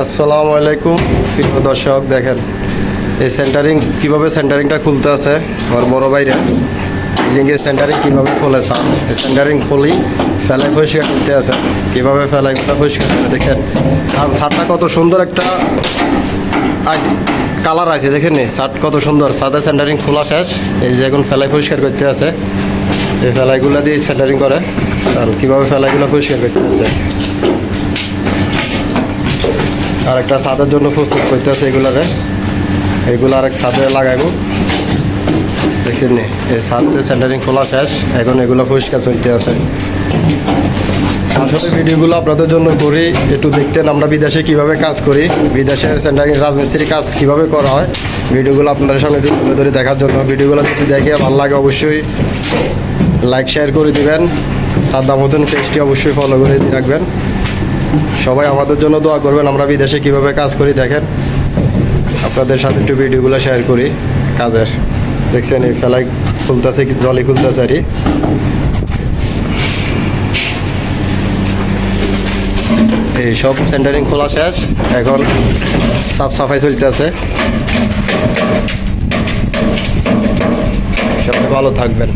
আসসালামু আলাইকুম প্রিয় দর্শক, দেখেন এই সেন্টারিংটা খুলতে আছে আমার বড় ভাইরা। বিল্ডিংয়ের সেন্টারিং কীভাবে খোলে স্যার, এই সেন্টারিং খুলি ফেলাই পরিষ্কার করতে আছে, কীভাবে ফেলাইগুলো পরিষ্কার করে দেখেন। ছাদটা কত সুন্দর একটা কালার আছে, দেখেন নি ছাদ কত সুন্দর। ছাদের সেন্টারিং খোলা শেষ, এই যে এখন ফেলাই পরিষ্কার করতে আছে। এই ফেলাইগুলো দিয়ে সেন্টারিং করে আর কীভাবে ফেলাইগুলো পরিষ্কার করতে আছে। আর একটা ছাদের জন্য প্রস্তুত করতে আছে এইগুলো আরেক ছাদে লাগাইব। দেখছেন নি এই ছাদে সেন্টারিং খোলা শেষ, এখন এগুলো পরিষ্কার চলতে আছে। আসলে ভিডিওগুলো আপনাদের জন্য করি, একটু দেখতেন আমরা বিদেশে কিভাবে কাজ করি, বিদেশে সেন্টারিং রাজমিস্ত্রি কাজ কিভাবে করা হয়। ভিডিওগুলো আপনাদের সামনে একটু তুলে ধরে দেখার জন্য। ভিডিওগুলো যদি দেখে ভালো লাগে অবশ্যই লাইক শেয়ার করে দিবেন। সাদ্দাম হোসেন পেজটি অবশ্যই ফলো করে রাখবেন। সবাই আমাদের জন্য দোয়া করবেন। আমরা বিদেশে কিভাবে কাজ করি দেখেন, আপনাদের সাথে একটু ভিডিওগুলো শেয়ার করি কাজের। দেখছেন এই ফেলাই খুলতেছে, জলি খুলতেছে আর এই সব সেন্টারিং খোলা শেষ, এখন সাফ সাফাই চলতেছে। সবাই ভালো থাকবেন।